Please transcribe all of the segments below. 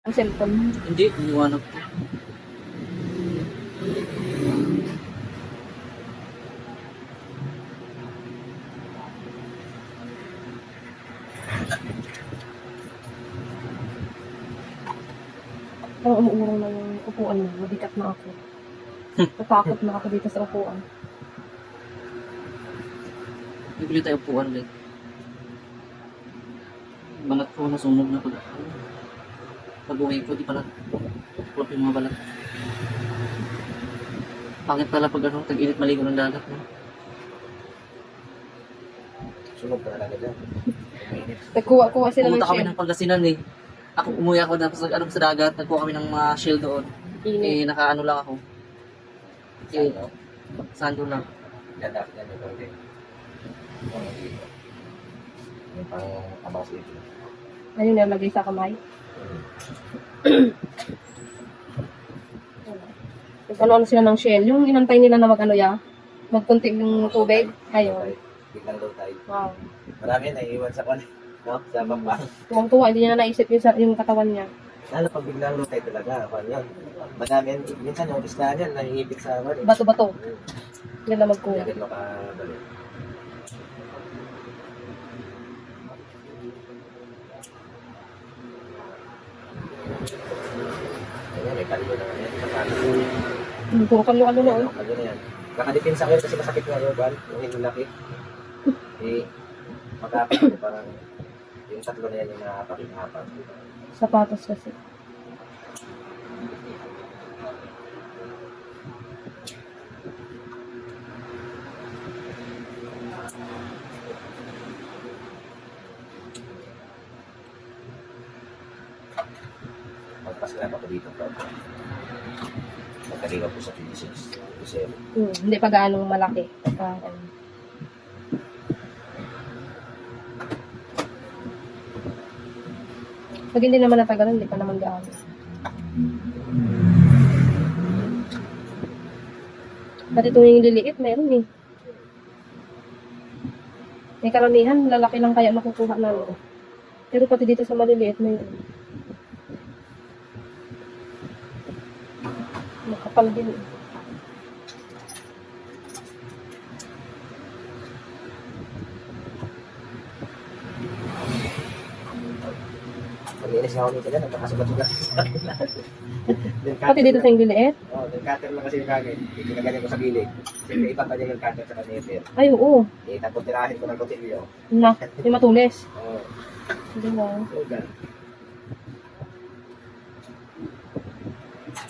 Ang cellphone mo. Hindi, iniwanan ko. Parang umuurong na yung upuan mo. Mabigat na ako. Natakot na ako dito sa upuan. Bibili tayo upuan ulit. Balat ko nasunog na pag pag-uwi ko, di pala tuklop yung mga balat. Pangit pala pag ano, tag-init maligo ng dagat. No? Sunog ka talaga dyan. Mainit. Nagkuha sila ng Pumunta kami shell. ng Pangasinan eh. Ako umuwi ako na sa dagat, nagkuha kami ng mga shell doon. Init. Eh, nakaano lang ako. Eh, Ano? sando lang. Yan dapat yan yung konti. Ano dito? Yung pang abas ito. Ayun, nalagay sa kamay. Nag-ano sila ng shell. Yung inantay nila na mag-ano ya, magkunti yung tubig. Ayun. Biglang low tide. Wow. Marami naiiwan sa kwan. No? Sa baba. Tuwang-tuwa, hindi niya na naisip yung katawan niya. Lalo pag biglang low tide talaga. Kwan yun. Madami yan. Minsan yung isla yan, naiipit sa kwan. Bato-bato. Hindi na magkuha. Yakit mo kabalik. Ayan, may kalbo na yan. Puro kalo-kalo na. Ano, kalbo na yan. Nakadipinsa ko yun kasi masakit nga yung kwan. Yung hinulaki. Eh, magkapit ko parang yung tatlo na yan yung nakapakit-hapat. Sapatos kasi. Magpasgrab ako dito. Magkaliwa po sa 26. Kasi Hindi pa gaano malaki. Ano. Pag hindi naman natagalan, hindi pa naman gaano. Pati itong yung liliit, meron eh. May karamihan, lalaki lang kaya makukuha namin. Pero pati dito sa maliliit, meron. Makapal din eh. mag-iinis nga ako nito dyan. Nagkakasugat-sugat sa akin lahat. Pati dito sa yung liliit? Oo, yung cutter lang kasi yung kagay. Pinaganyan ko sa gilid. Siyempre, iba pa din yung cutter sa kanitir. Ay, oo. Eh, tapos tirahin ko ng kutilyo. Na, yung matulis. Oo. Hindi ba? So, gan.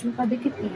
Nakadikit eh.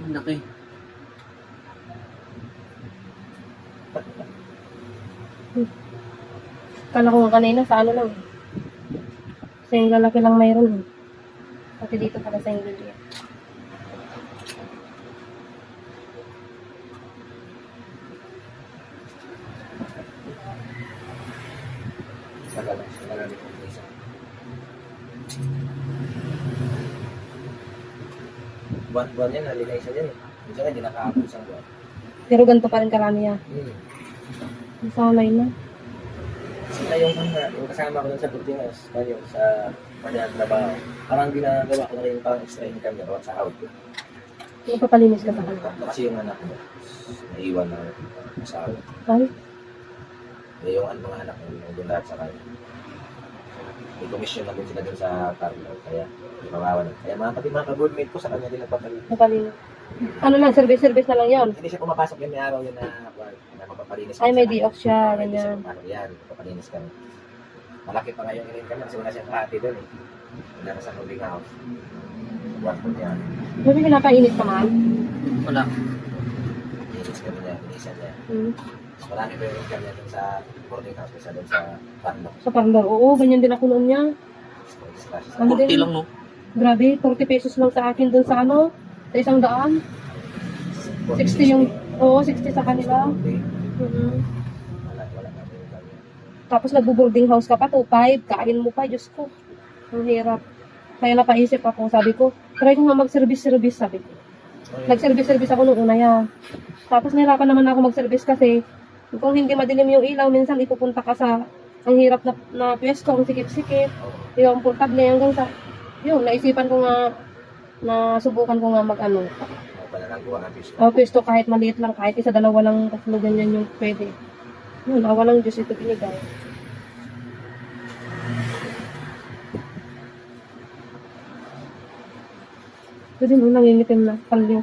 Ang laki. Kala ko nga kanina sa ano lang. Sa yung lalaki lang mayroon eh. Pati dito pala sa yung liliit. buwan-buwan yan, nalilay siya yan eh. Minsan nga, hindi nakaabot isang buwan. Pero ganito pa rin karami yan. Sanay na. Sila yung kasama ko dun sa Burdinas, kanyo, sa kanyang trabaho. Parang ginagawa ko na rin parang extra income niya sa output. Magpapalinis ka sa kanila. Tatlo kasi yung anak mo, naiwan na asawa. Ay, Yung mga anak mo, nandun lahat sa kanya. May commission na din sila dun sa Carlo, kaya hindi kawawa na. Kaya pati mga ka-boardmate ko sa kanya din nagpapalinis. napalinis. Ano lang, service na lang yun. Hindi siya pumapasok yun, may araw yun na mapapalinis. Ay, may day off siya, Hindi siya ganyan. pumapasok yan, mapapalinis kami. Malaki pa ngayon yun kami kasi wala siyang kahati dun eh. Wala na sa moving house. Buwan ko niya. May pinapainit ka man? Wala. Inis kami niya, inisan niya. Hmm. Marami pa yung income niya dun sa boarding house kasi dun sa Carlo. Sa parlor, oo, ganyan din ako noon niya. Ano 40 din? lang, no? Grabe, 40 pesos lang sa akin dun sa ano, sa 100. 60 yung, oo, 60 sa kanila. Okay. Mhm. Wala kami yung income niya. Tapos nagbo-boarding house ka pa, 2.5, kain mo pa, Diyos ko. Ang hirap. Kaya napaisip ako, sabi ko, try ko nga mag-service, sabi ko. Nag-service ako nung una yan. Tapos nahirapan naman ako mag-service kasi kung hindi madilim yung ilaw, minsan ipupunta ka sa ang hirap na pwesto, ang sikip-sikip, yung portable hanggang sa, yun, naisipan ko nga, nasubukan ko nga mag-ano. Wala nang gawa ng fish. Pwesto kahit maliit lang, kahit isa, dalawa lang, tatlo, ganyan yung pwede. Yun, awa ng Diyos ito binigay. Pwede mo nangingitim na, palyo.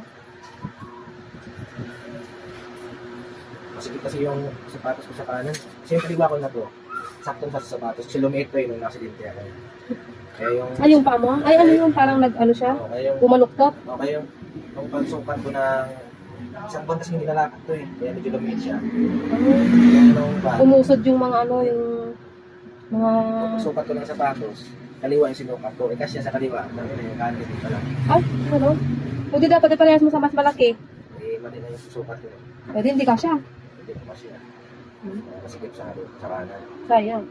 Kasi yung sapatos ko sa kanan, kasi yung kaliwa ko na to, sakto sa sapatos, kasi lumiit to yun nung nakasidente ako. Kaya yung... Ay, yung paa mo? Ay, ano yung parang nag-ano siya? Kaya yung... Bumaluktot? Kaya yung... Nung pagsukat ko ng... Isang buwan kasi hindi nalakad to eh, kaya medyo lumiit siya. Kaya nung ba, Umusod yung mga ano, yung mga... sukat ko ng sapatos, kaliwa yung sinukat ko, eh kasi sa kaliwa, yung kanan dito lang. Ay, ano? O di dapat iparehas mo sa mas malaki. Eh, mali na yung sukat ko. Pwede, hindi ka siya. Hindi ko kasi yan. Masikip sa kanan. Sayang.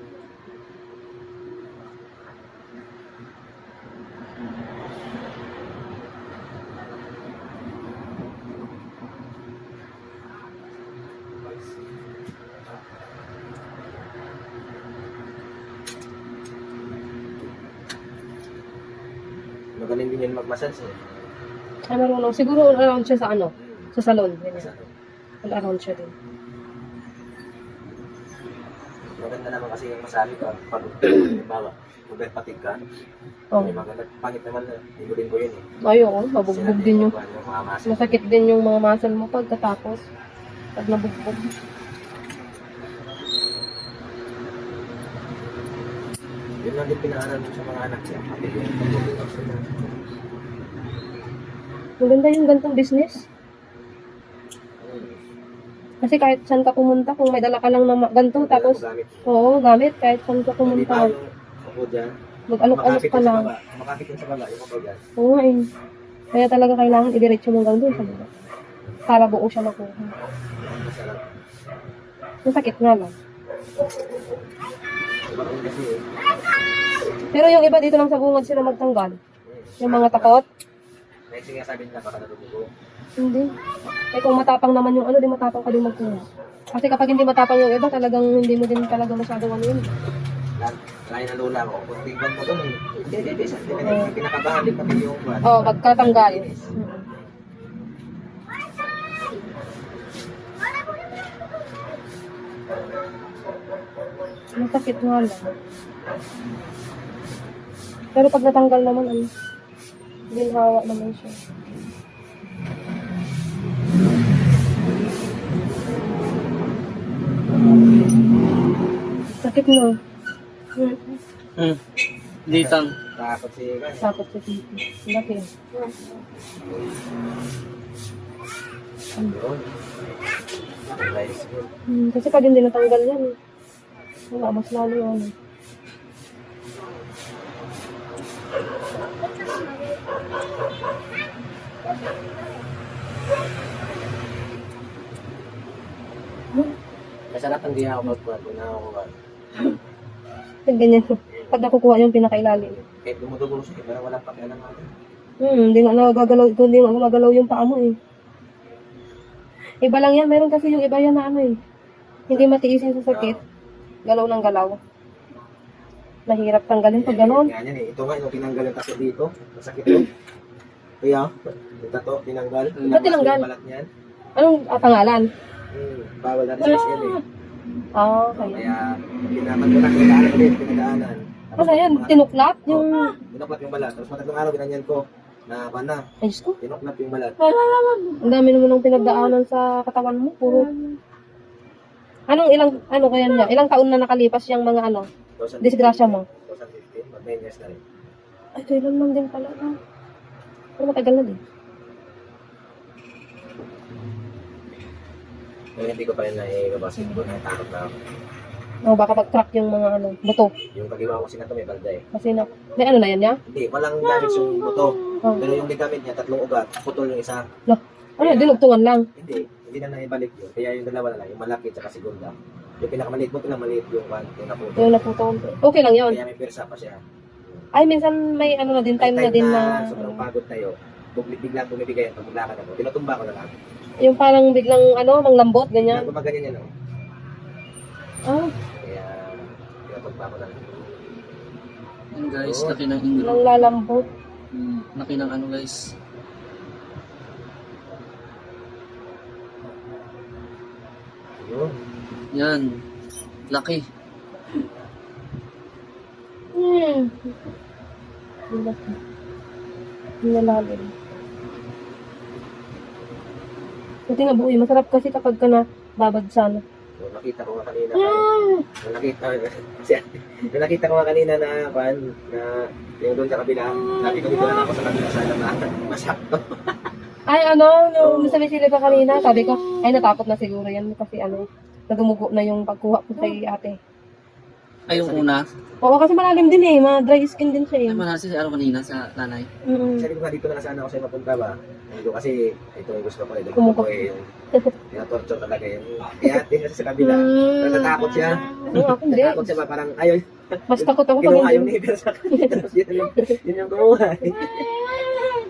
Magaling din yun mag-massage eh. Ay, marunong. Siguro around siya sa ano? Sa salon. Massage. Ganyan. All around siya din. Maganda naman kasi yung masabi pag halimbawa, patig ka, Oh. may maganda, pangit naman na, higulin ko yun eh. Ay, oo. Mabugbog din yung... mga muscle. Masakit din yung mga muscle mo pagkatapos. Pag nabugbog. Yun lang din pinaaral mo sa mga anak niya, pati yung pag-ubing sila. Maganda yung gantong business. Kasi kahit saan ka pumunta, kung may dala ka lang na ganito, tapos, Gamit. oo, gamit, kahit saan ka Hindi pumunta, pa yung ako dyan, mag-alok-alok ka lang. makapit yun sa baba, yung kapag yan. Oo nga eh. Kaya talaga kailangan idiretso mo hanggang doon sa baba. Para buo siya makuha. Masarap. Masakit nga lang. Diba kung kasi eh, Pero yung iba dito lang sa bungad sila magtanggal. Yung mga takot, Next nga sabi nila, baka natutubo. hindi. Eh kung matapang naman yung ano, di matapang ka din magkuha. Kasi kapag hindi matapang yung iba, talagang hindi mo din talaga masyadong ano yun. Kaya na lola ko, kung tingnan mo doon, hindi, pinakabahan din pati yung buwan. Oo, pagkatanggal. Masakit nga lang. Pero pag natanggal naman, ano, ginhawa naman siya. Sakit na. Ditang. Takot si Ivan. Sakot sa titi. Laki. Yun. Nice. Kasi pag hindi natanggal yan, wala, mas lalo yun. Masarap ang di ako magkuhan kung nakakuha. Ganyan. Pag nakukuha yung pinakailalim. Kahit dumudugo siya, pero walang pakialam natin. Hindi nga nagagalaw, hindi nga gumagalaw yung paa mo eh. Iba lang yan, meron kasi yung iba yan na ano eh. Hindi matiisin sa sakit, galaw ng galaw. Mahirap tanggalin pag gano'n. Yan yan eh. Ito nga, yung tinanggal yung tato dito. Masakit yun. Kaya, yung tato, tinanggal. Ba't tinanggal? Yung balat niyan. Anong pangalan? Bawal na rin sa SL eh. Kaya. Kaya, pinaman ko na, pinagdaanan ulit, pinagdaanan. Kasi yan, tinuklap yung... Tinuklap yung balat. Tapos matatlong araw, binanyan ko na, pana, Ayos ko. tinuklap yung balat. Ang dami naman ng pinagdaanan sa katawan mo. Puro. Ano kaya niya? Ilang taon na nakalipas yung mga ano? 2015, Disgrasya mo? 2015, mag 9 years na rin. Ay, kailan lang din pala. Pero matagal na din. Pero hindi ko pa rin na-ibabasket ko na takot na ako. Baka mag-crack yung mga buto. Yung pag-iwa ko sinato may balda eh. Kasi may ano na yan niya? Hindi, walang damage yung buto. Oh. Pero yung ligamit niya, 3 ugat, putol yung isa. Dinugtungan lang. Hindi na naibalik yun. Kaya yung dalawa na lang, yung malaki at segunda. Yung pinakamaliit mo, maliit yung naputo. Yung naputol. Okay lang yun. Kaya may persa pa siya. Ay, minsan may ano na din, time na din na... sobrang pagod tayo. Biglang bumibigay yan, pag maglakad ako. Tinutumba ko na lang. Yung parang biglang manglambot, ganyan. Gumaganyan yan, no? Kaya, tinutumba ko na lang. Yan guys, laki ng ingro. Nang lalambot. Laki ng ano guys. Yun. Yan. Laki. Nalalim. Buti nga buoy. Masarap kasi kapag ka na babagsan. So, nakita ko nga kanina. Nakita ko nga kanina na yung doon sa kabila. Sabi ko dito na ako sa kabila sana masakto. Ay, yung sa Sili pa kanina, sabi ko, ay natakot na siguro yan kasi nadumugo na yung pagkuha ko kay ate. Ay, yung una. Oo, kasi malalim din eh, dry skin din siya eh. Ay, manasi si Aro kanina sa nanay. Sabi ko nga dito na lang sana ako sa'yo mapunta ba. Hindi ko kasi ito yung gusto ko eh. Dito Kumukop. ko eh yung tinatorture talaga yun. Kaya ate kasi sa kabila. Natatakot siya. Oo, ako hindi. Natatakot siya ba parang ayaw. Mas takot ako pag Kinuha yung hindi. neighbor sa kanya. Tapos yun yung kumuha.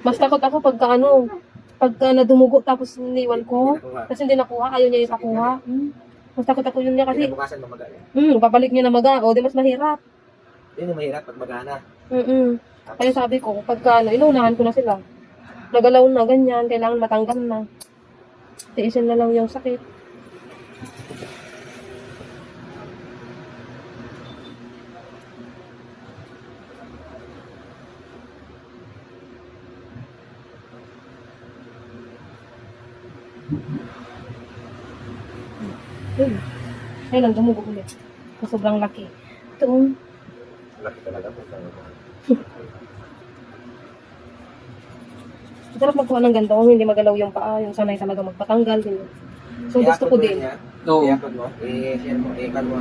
Mas takot ako pagka nadumugo tapos iniwan ko. Kasi hindi nakuha, ayaw niya ipakuha. Mas takot ako yun niya kasi, Kinabukasan mamaga niya. babalik niya na maga. O, di mas mahirap. Yun yung mahirap pag magana. Kaya sabi ko, pagka inunahan ko na sila. Nagalaw na, ganyan, kailangan matanggal na. Tiisin na lang yung sakit. Ayun lang, dumugo ulit. Sobrang laki. Ito, Laki talaga po. sarap magkuha ng ganito kung hindi magalaw yung paa, yung sanay talaga magpatanggal. Ganyan. So, gusto ko din. Oo. I-upload mo. I-share mo. I-can mo.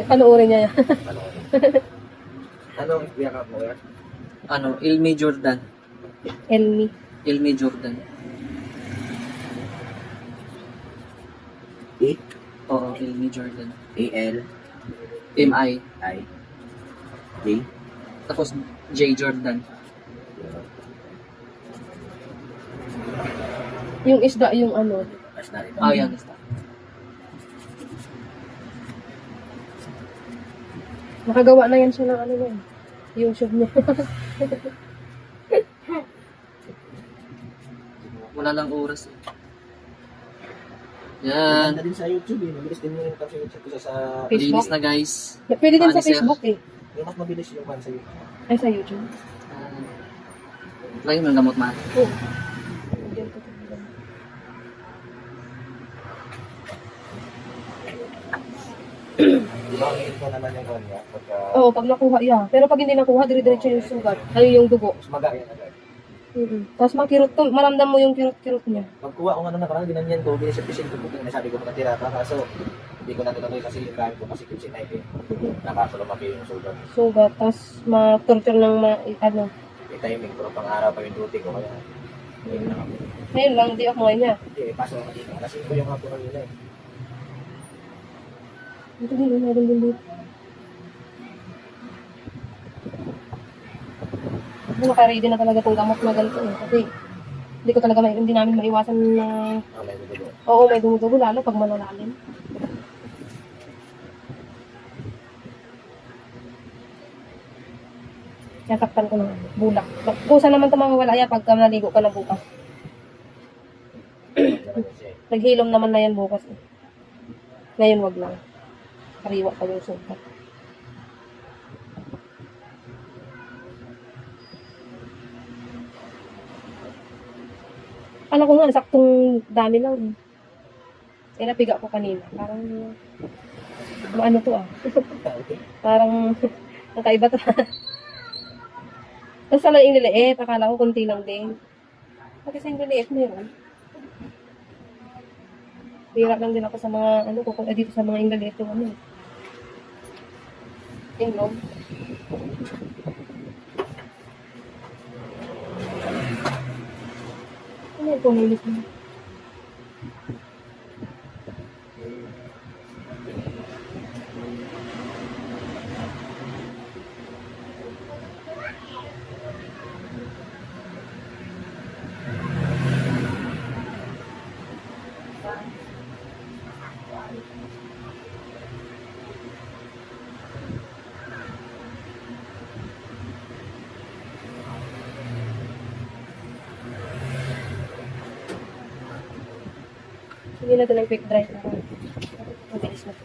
Panoorin niya yan. Ano? I-account mo yan? Ano, Ilmi Jordan. Elmi. Ilmi Jordan. E? Oo, Ilmi Jordan. A-L? M-I. I? J? Tapos J Jordan. Yung isda, yung ano. As na rin. Ah, yan. Basta. Nakagawa na yan siya ng ano yan. Yung show niya. Wala lang oras eh. Yan. Maganda din sa YouTube eh. Mabilis din yung income sa YouTube kasi sa... Facebook? Linis na guys. Pwede din sa Paano, sir? Facebook eh. Yung mas mabilis yung fan sa YouTube. Ay, sa YouTube. Lagi mo ng gamot ma. Oh. Di ba ang ito naman yung kanya? Pagka... Oo, pag nakuha, yeah. Pero pag hindi nakuha, dire-diretso yung sugat. Ay, yung dugo. Mas maga yan agad. Tapos makirot to, maramdam mo yung kirot-kirot niya. Pagkuha ko nga nung nakaraan, ginanyan ko, binisip-pisip ko po, nasabi ko makatira pa, kaso hindi ko natutuloy kasi yung gamit ko kasi kimsinay eh. Nakasulumaki yung sugat. Sugat, tapos ma-torture ng Timing, pero pang araw pa yung duty ko, kaya hindi na ako. Ngayon lang, di ako ngayon niya. Hindi, paso ako dito. Alas 5 yung hapon ng nila eh. Ito din, meron din dito. naka-ready na talaga itong gamot na ganito eh. Kasi hindi ko talaga hindi namin maiwasan na May dugo. oo, may dumudugo lalo pag malalalim. Kaya takpan ko ng bulak. Kusa naman ito mawawala yan pagka naligo ka na bukas. Naghilom naman na yan bukas. Eh. Ngayon wag lang. Kariwa pa yung sukat. Alam ko nga, saktong dami lang. Eh. Kaya napiga ko kanina. Parang, ano to ah. Parang, nakaiba to. Tapos lang yung liliit. Akala ko kunti lang din. Pati sa yung liliit meron. Bira lang din ako sa mga, ano ko, dito sa mga ingliliit yung ano. Inglog. Ano yung pumilis mo? Sige na ito ng quick dry para mabilis na ito.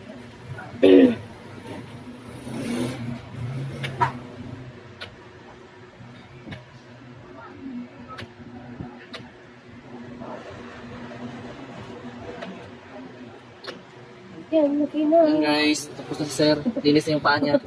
Yan, laki na. Ayan guys, tapos na si sir. Linis na yung paa niya.